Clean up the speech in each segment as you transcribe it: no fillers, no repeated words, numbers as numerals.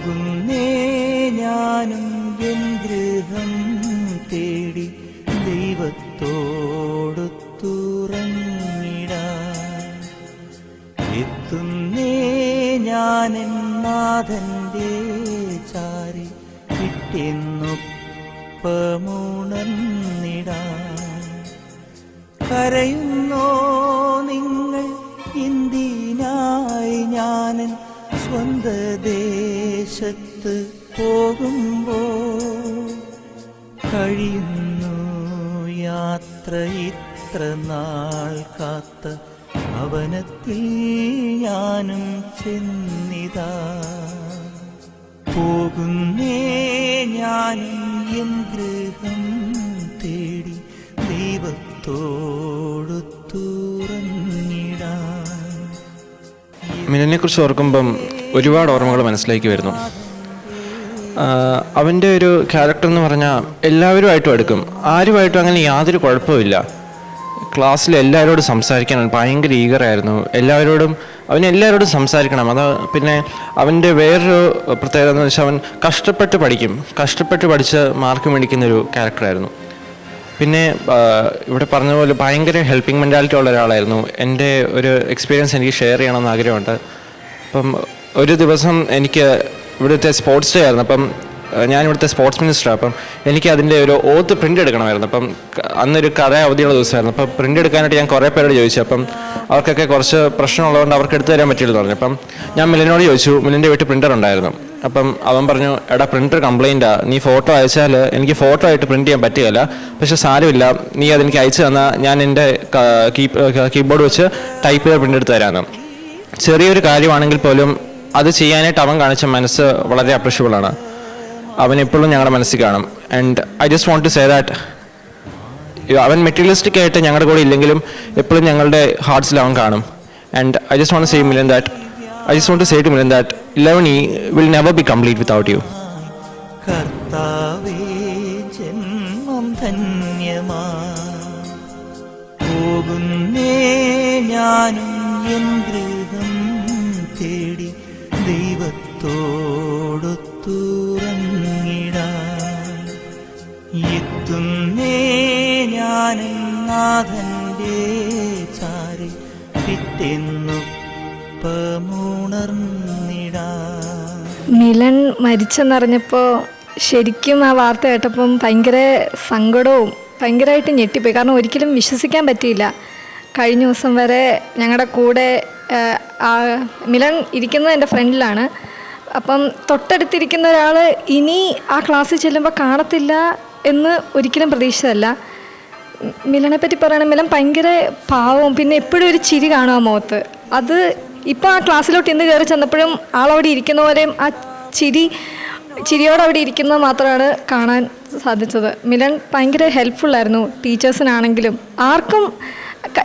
പോകുന്നേ ഞാനും എൻ ഗൃഹം തേടി ദൈവത്തോടൊത്തുറങ്ങിടാൻ. എത്തുന്നേ ഞാനെൻ നാഥന്റെ ചാരി പിറ്റെന്നൊപ്പമുണർന്നിടാൻ. കരയുന്നോ നിങ്ങൾ ഇന്ത്യനായി ഞാനൻ സ്വന്ത ദേശത്ത് പോകുമ്പോൾ? കഴിയുന്നു യാത്ര ഇത്ര നാൾ കാത്ത ഭവനത്തിൽ ഞാനും ചെന്നിതാ. പോകുന്നേ ഞാനും എൻ ഗൃഹം തേടി ദൈവത്തോടൊത്തുറങ്ങിടാൻ. മിലനെ കുറിച്ച് ഓർക്കുമ്പം ഒരുപാട് ഓർമ്മകൾ മനസ്സിലേക്ക് വരുന്നു. അവൻ്റെ ഒരു ക്യാരക്ടർ എന്ന് പറഞ്ഞാൽ എല്ലാവരുമായിട്ടും അടുക്കും, ആരുമായിട്ടും അങ്ങനെ യാതൊരു കുഴപ്പമില്ല. ക്ലാസ്സിൽ എല്ലാവരോടും സംസാരിക്കാൻ ഭയങ്കര ഈഗറായിരുന്നു. അവനെല്ലാവരോടും സംസാരിക്കണം. അത് പിന്നെ അവൻ്റെ വേറൊരു പ്രത്യേകത എന്ന് വെച്ചാൽ അവൻ കഷ്ടപ്പെട്ട് പഠിച്ച് മാർക്ക് മേടിക്കുന്നൊരു ക്യാരക്ടറായിരുന്നു. പിന്നെ ഇവിടെ പറഞ്ഞ പോലെ ഭയങ്കര ഹെൽപ്പിംഗ് മെൻറ്റാലിറ്റി ഉള്ള ഒരാളായിരുന്നു. എൻ്റെ ഒരു എക്സ്പീരിയൻസ് എനിക്ക് ഷെയർ ചെയ്യണമെന്ന് ആഗ്രഹമുണ്ട്. അപ്പം ഒരു ദിവസം എനിക്ക് ഇവിടുത്തെ സ്പോർട്സ് ഡേ ആയിരുന്നു. അപ്പം ഞാനിവിടുത്തെ സ്പോർട്സ് മിനിസ്റ്ററാണ്. അപ്പം എനിക്ക് അതിൻ്റെ ഒരു ഓത്ത് പ്രിൻ്റ് എടുക്കണമായിരുന്നു. അപ്പം അന്നൊരു അവധിയുള്ള ദിവസമായിരുന്നു. അപ്പം പ്രിൻ്റ് എടുക്കാനായിട്ട് ഞാൻ കുറേ പേരോട് ചോദിച്ചു. അപ്പം അവർക്കൊക്കെ കുറച്ച് പ്രശ്നമുള്ളതുകൊണ്ട് അവർക്ക് എടുത്തു തരാൻ പറ്റില്ലെന്ന് പറഞ്ഞു. അപ്പം ഞാൻ മിലനോട് ചോദിച്ചു, മിലൻ്റെ വീട്ടിൽ പ്രിൻ്റർ ഉണ്ടായിരുന്നു. അപ്പം അവൻ പറഞ്ഞു, എടാ പ്രിൻ്റർ കംപ്ലയിൻറ്റാണ്, നീ ഫോട്ടോ അയച്ചാൽ എനിക്ക് ഫോട്ടോ ആയിട്ട് പ്രിൻ്റ് ചെയ്യാൻ പറ്റുകയില്ല, പക്ഷേ സാരമില്ല, നീ അതെനിക്ക് അയച്ചു തന്നാൽ ഞാൻ എൻ്റെ കീബോർഡ് വെച്ച് ടൈപ്പ് ചെയ്ത് പ്രിൻ്റ് എടുത്ത് തരാമെന്ന്. ചെറിയൊരു കാര്യമാണെങ്കിൽ പോലും അത് ചെയ്യാനായിട്ട് അവൻ കാണിച്ച മനസ്സ് വളരെ അപ്രീഷ്യബിളാണ്. അവൻ എപ്പോഴും ഞങ്ങളുടെ മനസ്സിൽ കാണും. And I just want to say that അവൻ മെറ്റീരിയലിസ്റ്റിക് ആയിട്ട് ഞങ്ങളുടെ കൂടെ ഇല്ലെങ്കിലും എപ്പോഴും ഞങ്ങളുടെ ഹാർട്ട്സിൽ അവൻ കാണും. And I just want to say Milan that Lavani will never be complete without you. കർത്താവേ ജന്മം ധന്യമാ. പോകുന്നേ ഞാനും എൻ ഗൃഹം തേടി ദൈവത്തോടൊത്തുറങ്ങിടാൻ. എത്തുന്നേ ഞാനും നാഥന്റെ ചാരി പിറ്റെന്നൊപ്പമുണർന്നിടാൻ. മിലൻ മരിച്ചെന്നറിഞ്ഞപ്പോൾ ശരിക്കും ആ വാർത്ത കേട്ടപ്പം ഭയങ്കര സങ്കടവും ഭയങ്കരമായിട്ട് ഞെട്ടിപ്പോയി. കാരണം ഒരിക്കലും വിശ്വസിക്കാൻ പറ്റിയില്ല. കഴിഞ്ഞ ദിവസം വരെ ഞങ്ങളുടെ കൂടെ മിലൻ ഇരിക്കുന്നത് എൻ്റെ ഫ്രണ്ടിലാണ്. അപ്പം തൊട്ടടുത്തിരിക്കുന്ന ഒരാൾ ഇനി ആ ക്ലാസ്സിൽ ചെല്ലുമ്പോൾ കാണത്തില്ല എന്ന് ഒരിക്കലും പ്രതീക്ഷിച്ചതല്ല. മിലനെ പറ്റി പറയുകയാണെങ്കിൽ മിലൻ ഭയങ്കര പാവവും പിന്നെ എപ്പോഴും ഒരു ചിരി കാണും ആ മുഖത്ത്. അത് ഇപ്പോൾ ആ ക്ലാസ്സിലോട്ട് ഇന്ന് കയറി ചെന്നപ്പോഴും ആളവിടെ ഇരിക്കുന്ന പോലെയും ആ ചിരിയോടെ അവിടെ ഇരിക്കുന്നത് മാത്രമാണ് കാണാൻ സാധിച്ചത്. മിലൻ ഭയങ്കര ഹെൽപ്ഫുള്ളായിരുന്നു ടീച്ചേഴ്സിനാണെങ്കിലും ആർക്കും.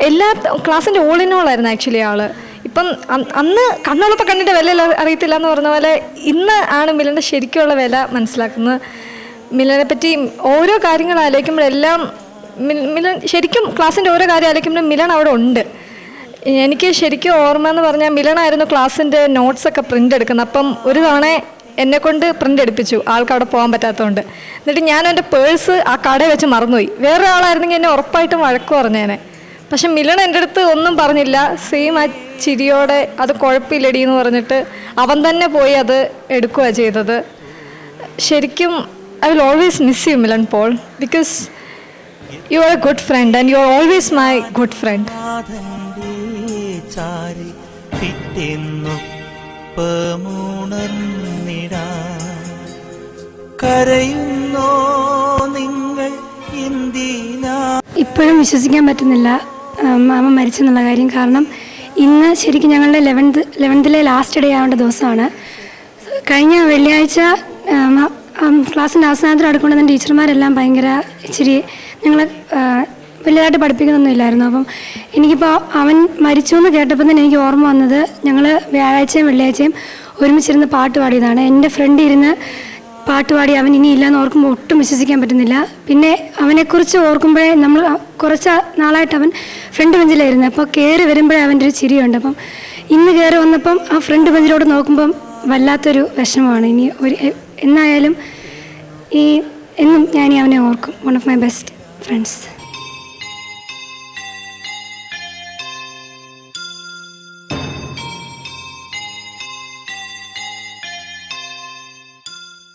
എല്ലാ ക്ലാസ്സിൻ്റെ ഓൾ ഇൻ ഓൾ ആയിരുന്നു ആക്ച്വലി ആൾ. ഇപ്പം അന്ന് കണ്ണുള്ളപ്പോൾ കണ്ണിൻ്റെ വില അറിയത്തില്ല എന്ന് പറഞ്ഞ പോലെ ഇന്ന് ആണ് മിലൻ്റെ ശരിക്കുള്ള വില മനസ്സിലാക്കുന്നത്. മിലനെ പറ്റി ഓരോ കാര്യങ്ങൾ ആലോചിക്കുമ്പോഴെല്ലാം മിലൻ ശരിക്കും ക്ലാസ്സിൻ്റെ ഓരോ കാര്യം ആലോചിക്കുമ്പോഴും മിലൻ അവിടെ ഉണ്ട്. എനിക്ക് ശരിക്കും ഓർമ്മ എന്ന് പറഞ്ഞാൽ മിലനായിരുന്നു ക്ലാസ്സിൻ്റെ നോട്ട്സൊക്കെ പ്രിൻ്റ് എടുക്കുന്നത്. അപ്പം ഒരു തവണ എന്നെക്കൊണ്ട് പ്രിൻ്റ് എടുപ്പിച്ചു, ആൾക്ക് അവിടെ പോകാൻ പറ്റാത്തതുകൊണ്ട്. എന്നിട്ട് ഞാൻ എൻ്റെ പേഴ്സ് ആ കടയിൽ വെച്ച് മറന്നുപോയി. വേറെ ആളായിരുന്നെങ്കിൽ എന്നെ ഉറപ്പായിട്ടും വഴക്ക് പറഞ്ഞേനെ. പക്ഷെ മിലൻ എൻ്റെ അടുത്ത് ഒന്നും പറഞ്ഞില്ല. സെയിം ആ ചിരിയോടെ അത് കുഴപ്പമില്ലടി എന്ന് പറഞ്ഞിട്ട് അവൻ തന്നെ പോയി അത് എടുക്കുകയാണ് ചെയ്തത്. ശരിക്കും I will always miss you Milan Paul, because you are a good friend and you are always my good friend. ഇപ്പോഴും വിശ്വസിക്കാൻ പറ്റുന്നില്ല മാമ മരിച്ചെന്നുള്ള കാര്യം. കാരണം ഇന്ന് ശരിക്കും ഞങ്ങളുടെ 11th ലാസ്റ്റ് ഡേ ആവേണ്ട ദിവസമാണ്. കഴിഞ്ഞ വെള്ളിയാഴ്ച ക്ലാസ്സിൻ്റെ അവസാനത്തിൽ അടുക്കൊണ്ടുവന്ന ടീച്ചർമാരെല്ലാം ഭയങ്കര ഇച്ചിരി ഞങ്ങൾ വലിയതായിട്ട് പഠിപ്പിക്കുന്നൊന്നും ഇല്ലായിരുന്നു. അപ്പം എനിക്കിപ്പോൾ അവൻ മരിച്ചു എന്ന് കേട്ടപ്പോൾ തന്നെ എനിക്ക് ഓർമ്മ വന്നത് ഞങ്ങൾ വ്യാഴാഴ്ചയും വെള്ളിയാഴ്ചയും ഒരുമിച്ചിരുന്ന് പാട്ട് പാടിയതാണ്. എൻ്റെ ഫ്രണ്ട് ഇരുന്ന് പാട്ട് പാടി അവൻ ഇനി ഇല്ലയെന്ന് ഓർക്കുമ്പോൾ ഒട്ടും വിശ്വസിക്കാൻ പറ്റുന്നില്ല. പിന്നെ അവനെക്കുറിച്ച് ഓർക്കുമ്പോഴേ നമ്മൾ കുറച്ച് നാളായിട്ട് അവൻ ഫ്രണ്ട് ബെഞ്ചിലായിരുന്നു. അപ്പോൾ കയറി വരുമ്പോഴേ അവൻ്റെ ഒരു ചിരിയുണ്ട്. അപ്പം ഇന്ന് കയറി വന്നപ്പം ആ ഫ്രണ്ട് ബെഞ്ചിലോട്ട് നോക്കുമ്പം വല്ലാത്തൊരു വിഷമമാണ്. ഇനി എന്നായാലും എന്നും ഞാൻ അവനെ ഓർക്കും. One of my best friends.